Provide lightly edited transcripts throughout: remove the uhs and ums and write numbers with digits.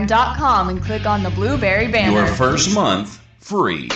ChristaProgram.com and click on the blueberry banner. Your first month free.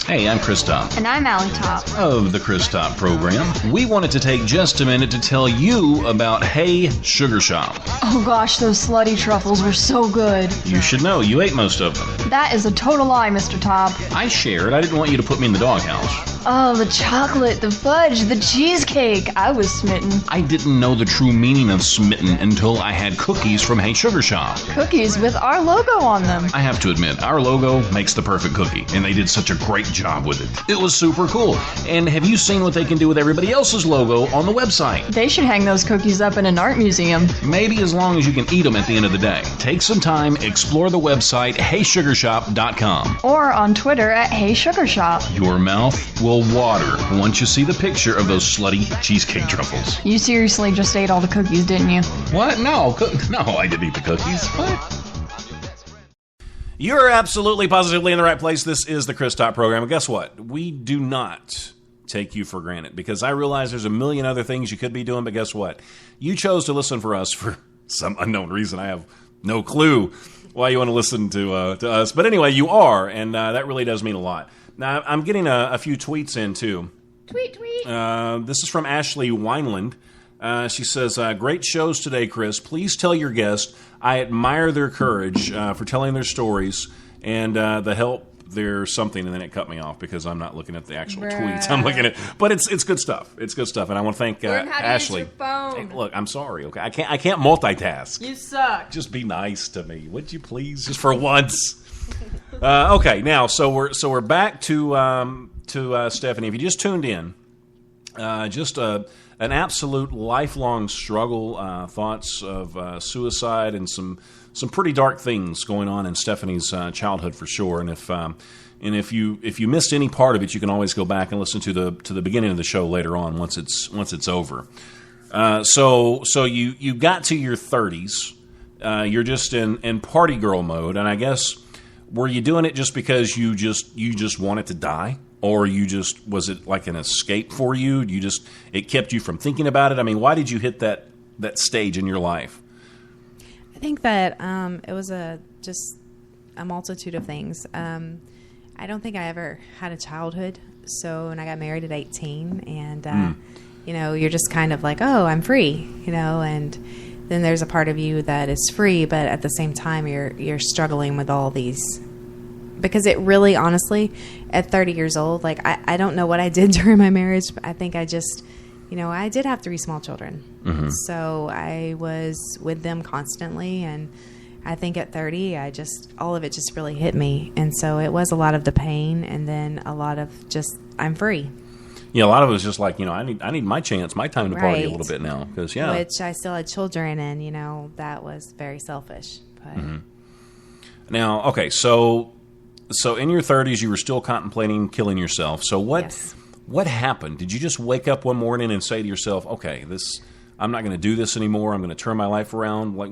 Hey, I'm Chris Top. And I'm Allie Top. Of the Chris Top program. We wanted to take just a minute to tell you about Hey Sugar Shop. Oh gosh, those slutty truffles were so good. You should know, you ate most of them. That is a total lie, Mr. Top. I shared. I didn't want you to put me in the doghouse. Oh, the chocolate, the fudge, the cheesecake. I was smitten. I didn't know the true meaning of smitten until I had cookies from Hey Sugar Shop. Cookies with our logo on them. I have to admit, our logo makes the perfect cookie, and they did such a great job with it. It was super cool. And have you seen what they can do with everybody else's logo on the website? They should hang those cookies up in an art museum. Maybe as long as you can eat them at the end of the day. Take some time, explore the website, heysugarshop.com. Or on Twitter at HeySugarShop. Your mouth will water once you see the picture of those slutty cheesecake truffles. You seriously just ate all the cookies, didn't you? What? No, I didn't eat the cookies. What? You're absolutely positively in the right place. This is the Chris Top program. And guess what? We do not take you for granted, because I realize there's a million other things you could be doing, but guess what? You chose to listen for us for some unknown reason. I have no clue why you want to listen to us. But anyway, you are, and that really does mean a lot. Now, I'm getting a few tweets in, too. Tweet. This is from Ashley Wineland. She says, great shows today, Chris. Please tell your guest I admire their courage for telling their stories and the help their something, and then it cut me off because I'm not looking at the actual tweets. I'm looking at, but it's good stuff. It's good stuff, and I want to thank Ashley. Use your phone. Hey, look, I'm sorry. Okay, I can't multitask. You suck. Just be nice to me, would you please, just for once? Okay, now so we're back to Stephanie. If you just tuned in, an absolute lifelong struggle, thoughts of suicide, and some pretty dark things going on in Stephanie's childhood for sure. And if you missed any part of it, you can always go back and listen to the beginning of the show later on once it's over. So you got to your 30s, you're just in party girl mode, and I guess were you doing it just because you just wanted to die? Or was it like an escape for you? It kept you from thinking about it? I mean, why did you hit that stage in your life? I think that it was just a multitude of things. I don't think I ever had a childhood. So when I got married at 18, and you're just kind of like, oh, I'm free, and then there's a part of you that is free, but at the same time you're struggling with all these. Because it really, honestly, at 30 years old, like, I don't know what I did during my marriage. But I think I just, I did have 3 small children. Mm-hmm. So I was with them constantly. And I think at 30, all of it just really hit me. And so it was a lot of the pain, and then a lot of just, I'm free. Yeah, a lot of it was just like, I need my chance, my time to party a little bit now. Because, Which I still had children, and, that was very selfish. But mm-hmm. Now, okay, So in your 30s, you were still contemplating killing yourself. So what happened? Did you just wake up one morning and say to yourself, okay, I'm not going to do this anymore. I'm going to turn my life around? Like,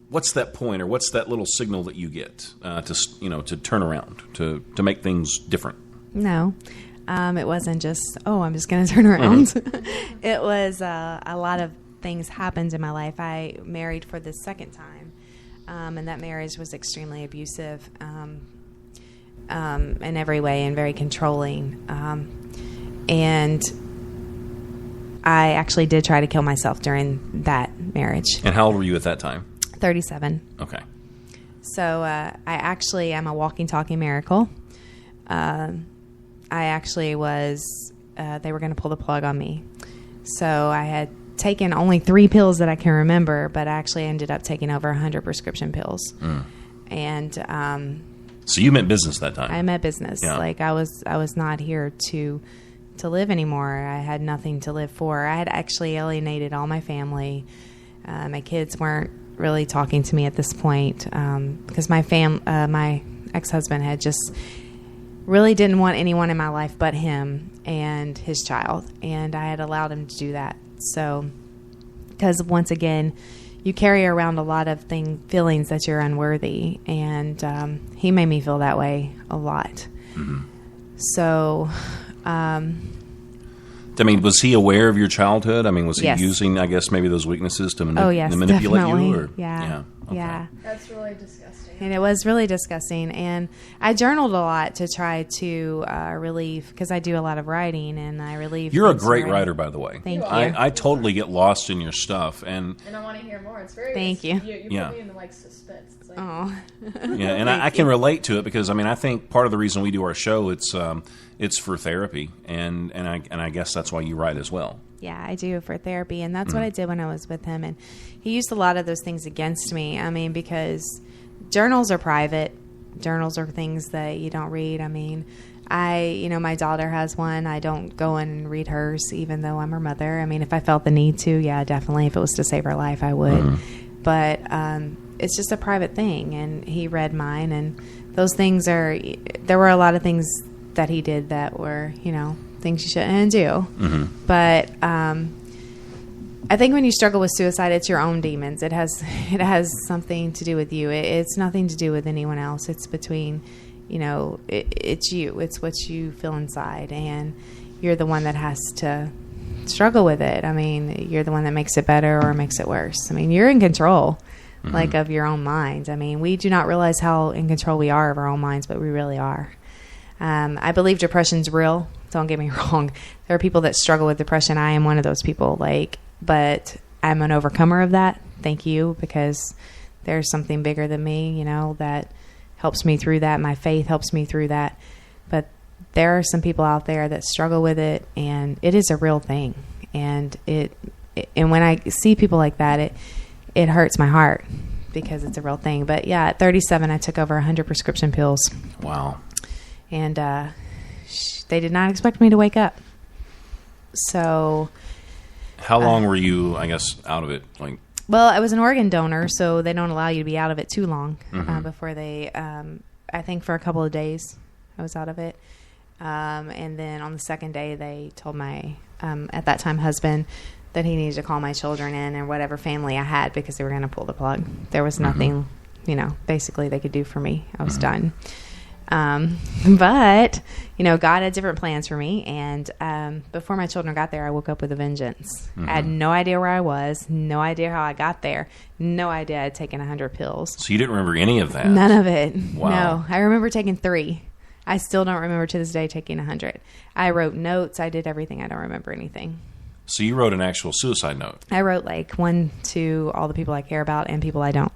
what's that point, or what's that little signal that you get to turn around, to make things different? No, it wasn't just, I'm just going to turn around. Mm-hmm. It was a lot of things happened in my life. I married for the second time. And that marriage was extremely abusive in every way, and very controlling. And I actually did try to kill myself during that marriage. And how old were you at that time? 37. Okay. So I actually am a walking, talking miracle. I actually was, they were going to pull the plug on me. So I had taken only 3 pills that I can remember, but I actually ended up taking over 100 prescription pills. And so you meant business that time. I meant business. Yeah. Like I was not here to live anymore. I had nothing to live for. I had actually alienated all my family. My kids weren't really talking to me at this point because my ex-husband had just really didn't want anyone in my life but him and his child, and I had allowed him to do that. So, because once again, you carry around a lot of feelings that you're unworthy, and he made me feel that way a lot. Mm-hmm. So, I mean, was he aware of your childhood? I mean, was he Yes. using, I guess, maybe those weaknesses to Yes, manipulate definitely. you? Or? Yeah. Okay. Yeah. That's really disgusting. And it was really disgusting. And I journaled a lot to try to relieve, because I do a lot of writing, and I relieve. You're a things great writing. writer, by the way. Thank you. I totally get lost in your stuff, and And I want to hear more. It's very. Thank you. You Yeah. put me in like suspense. It's like, Oh. yeah, and I can relate to it because I mean I think part of the reason we do our show it's for therapy, and I guess that's why you write as well. Yeah, I do for therapy, and that's what I did when I was with him. And he used a lot of those things against me. I mean, because journals are private. Journals are things that you don't read. I mean, my daughter has one. I don't go in and read hers, even though I'm her mother. I mean, if I felt the need to, yeah, definitely. If it was to save her life, I would. But it's just a private thing, and he read mine, and those things there were a lot of things that he did that were, things you shouldn't do. But I think when you struggle with suicide, it's your own demons. It has something to do with you. It's nothing to do with anyone else. It's between, it's you. It's what you feel inside, and you're the one that has to struggle with it. I mean, you're the one that makes it better or makes it worse. I mean, you're in control, of your own mind. I mean, we do not realize how in control we are of our own minds, but we really are. I believe depression's real. Don't get me wrong. There are people that struggle with depression. I am one of those people, but I'm an overcomer of that. Thank you, because there's something bigger than me, that helps me through that. My faith helps me through that. But there are some people out there that struggle with it, and it is a real thing. And and when I see people like that, it hurts my heart because it's a real thing. But yeah, at 37, I took over 100 prescription pills. Wow. And they did not expect me to wake up. So, How long were you, I guess, out of it? Well, I was an organ donor, so they don't allow you to be out of it too long before they, I think for a couple of days I was out of it. And then on the second day, they told my, at that time, husband that he needed to call my children in and whatever family I had because they were going to pull the plug. There was nothing, basically they could do for me. I was done. But God had different plans for me. And, before my children got there, I woke up with a vengeance. I had no idea where I was, no idea how I got there, no idea I had taken 100 pills. So you didn't remember any of that? None of it. Wow. No, I remember taking 3. I still don't remember to this day taking 100. I wrote notes. I did everything. I don't remember anything. So you wrote an actual suicide note? I wrote one to all the people I care about and people I don't.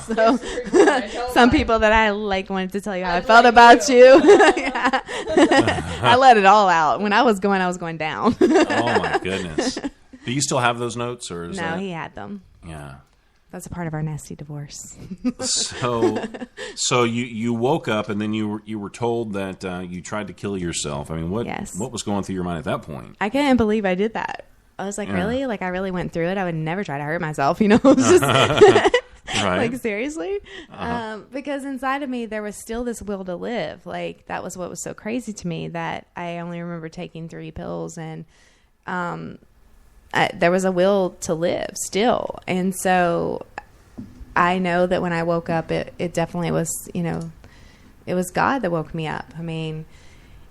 So some people that I wanted to tell you how I felt about you. Yeah. I let it all out. When I was going down. Oh my goodness. Do you still have those notes, or is No, that... he had them. Yeah. That's a part of our nasty divorce. So you woke up and then you were told that you tried to kill yourself. I mean, what was going through your mind at that point? I couldn't believe I did that. I was like, Yeah. really? I really went through it. I would never try to hurt myself. It was just Right. Seriously? Because inside of me, there was still this will to live. That was what was so crazy to me, that I only remember taking 3 pills, and there was a will to live still. And so I know that when I woke up, it definitely was, it was God that woke me up. I mean,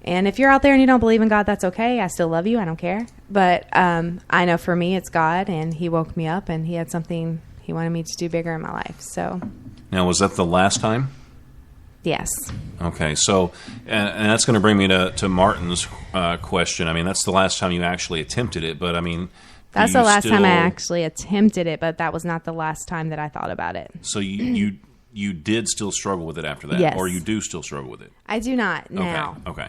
and if you're out there and you don't believe in God, that's okay. I still love you. I don't care. But I know for me, it's God, and he woke me up, and he had something he wanted me to do bigger in my life. So Now, was that the last time? yes. Okay, so, and that's going to bring me to Martin's question. I mean, that's the last time you actually attempted it, but I mean... That's the last time I actually attempted it, but that was not the last time that I thought about it. So you did still struggle with it after that? Yes. Or you do still struggle with it? I do not now. Okay.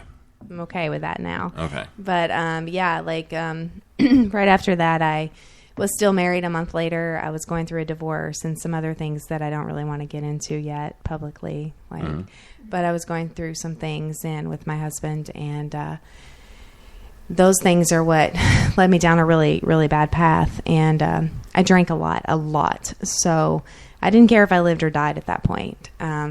I'm okay with that now. Okay. But right after that, I was still married a month later. I was going through a divorce and some other things that I don't really want to get into yet publicly. But I was going through some things and with my husband, and those things are what led me down a really, really bad path. And I drank a lot. So I didn't care if I lived or died at that point.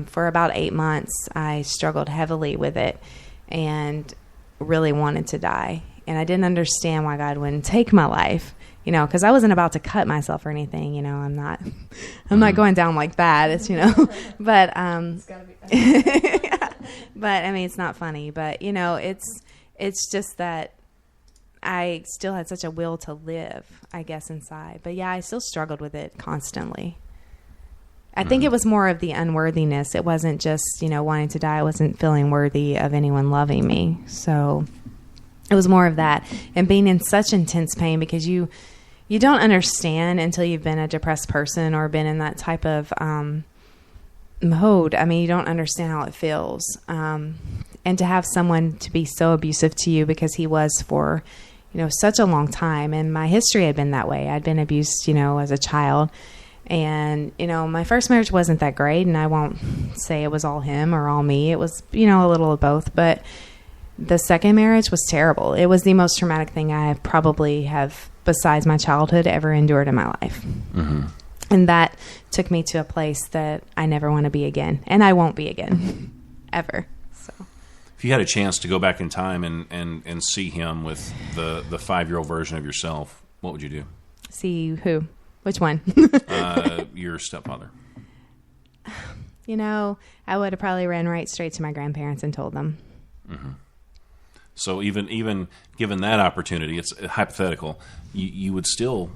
For about 8 months, I struggled heavily with it and really wanted to die. And I didn't understand why God wouldn't take my life, because I wasn't about to cut myself or anything. I'm not going down like that. It's, but, It's gotta be. but I mean, it's not funny, but it's just that I still had such a will to live, I guess, inside. But yeah, I still struggled with it constantly. I think it was more of the unworthiness. It wasn't just, wanting to die. I wasn't feeling worthy of anyone loving me. So it was more of that, and being in such intense pain, because you don't understand until you've been a depressed person or been in that type of mode. I mean, you don't understand how it feels. And to have someone to be so abusive to you, because he was for, such a long time. And my history had been that way. I'd been abused, as a child. And, my first marriage wasn't that great. And I won't say it was all him or all me. It was, a little of both. But the second marriage was terrible. It was the most traumatic thing I probably have, besides my childhood, ever endured in my life. Mm-hmm. And that took me to a place that I never want to be again. And I won't be again, ever. So, if you had a chance to go back in time and see him with the 5-year-old version of yourself, what would you do? See who? Which one? Your stepfather. I would have probably ran right straight to my grandparents and told them. Mm-hmm. So even given that opportunity, it's hypothetical, you would still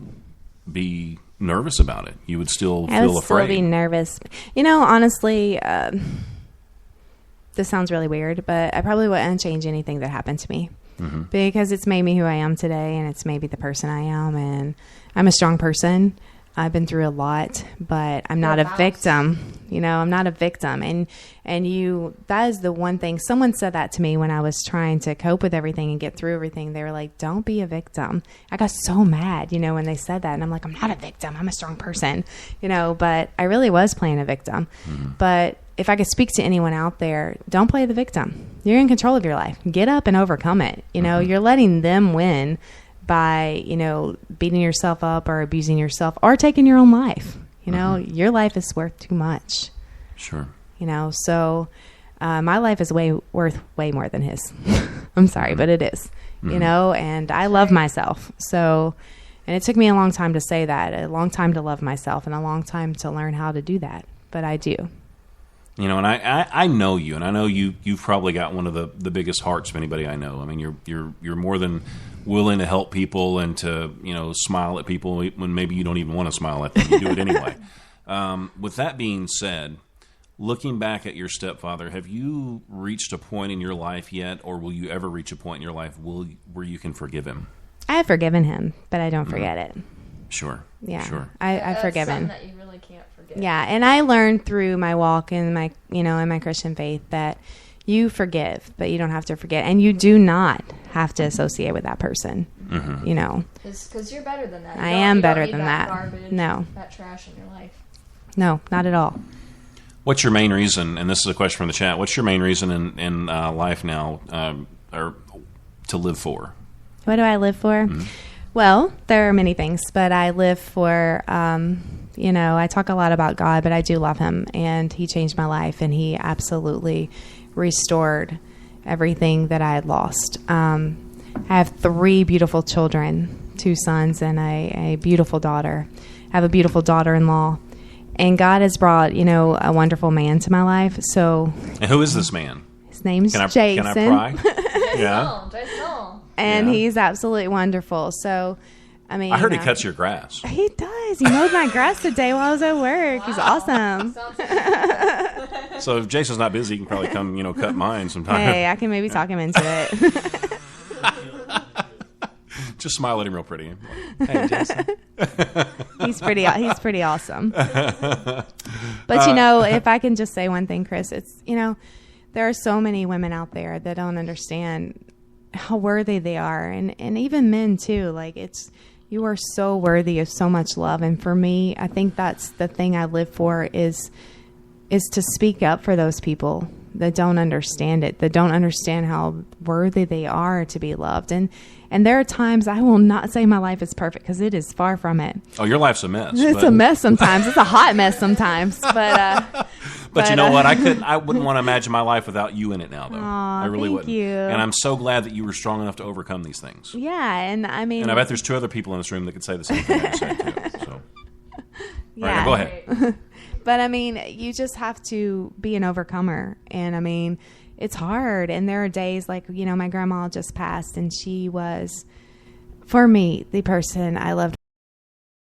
be nervous about it. You would still feel afraid. I would still be nervous. Honestly, this sounds really weird, but I probably wouldn't change anything that happened to me. Mm-hmm. Because it's made me who I am today, and it's made me the person I am, and I'm a strong person. I've been through a lot, but I'm not a victim. I'm not a victim. And that is the one thing. Someone said that to me when I was trying to cope with everything and get through everything. They were like, don't be a victim. I got so mad, when they said that. And I'm like, I'm not a victim. I'm a strong person, but I really was playing a victim. Mm-hmm. But if I could speak to anyone out there, don't play the victim. You're in control of your life. Get up and overcome it. Mm-hmm. You're letting them win by, beating yourself up or abusing yourself or taking your own life. Mm-hmm. Your life is worth too much. Sure. So my life is worth way more than his. I'm sorry, mm-hmm. but it is, mm-hmm. And I love myself. So, and it took me a long time to say that, a long time to love myself, and a long time to learn how to do that. But I do. And I know you, and I know you've probably got one of the biggest hearts of anybody I know. I mean, you're more than willing to help people and to smile at people when maybe you don't even want to smile at them. You do it anyway. With that being said, looking back at your stepfather, have you reached a point in your life yet, or will you ever reach a point in your life where you can forgive him? I have forgiven him, but I don't forget it. Sure. Yeah. Sure. I've forgiven. That you really can't forget. Yeah, and I learned through my walk in my in my Christian faith that you forgive, but you don't have to forget, and you do not have to associate with that person. Mm-hmm. Because you're better than that. I am better than that. that. Garbage, no, that trash in your life. No, not at all. What's your main reason? And this is a question from the chat. What's your main reason in life now, or to live for? What do I live for? Mm-hmm. Well, there are many things, but I live for, I talk a lot about God, but I do love him, and he changed my life, and he absolutely restored everything that I had lost. I have 3 beautiful children, 2 sons and a beautiful daughter. I have a beautiful daughter-in-law, and God has brought, a wonderful man to my life. So, and who is this man? His name's Jason. Can I pry? Yeah. Jason. And he's absolutely wonderful. So, I mean, I heard he cuts your grass. He does. He mowed my grass today while I was at work. Wow. He's awesome. So if Jason's not busy, he can probably come, cut mine sometime. Hey, I can maybe talk him into it. Just smile at him real pretty. Hey, Jason. He's pretty awesome. But if I can just say one thing, Chris, it's there are so many women out there that don't understand how worthy they are, and even men too. Like, you are so worthy of so much love, and for me, I think that's the thing I live for is to speak up for those people that don't understand it, that don't understand how worthy they are to be loved. And there are times I will not say my life is perfect, because it is far from it. Oh, your life's a mess. It's a mess sometimes. It's a hot mess sometimes. But you know what? I wouldn't want to imagine my life without you in it now, though. I really wouldn't. You. And I'm so glad that you were strong enough to overcome these things. Yeah, and I mean... And I bet there's 2 other people in this room that could say the same thing I said, too. So. Yeah. All right, now go ahead. But, I mean, you just have to be an overcomer. And, I mean, it's hard. And there are days like, my grandma just passed, and she was For me, the person I loved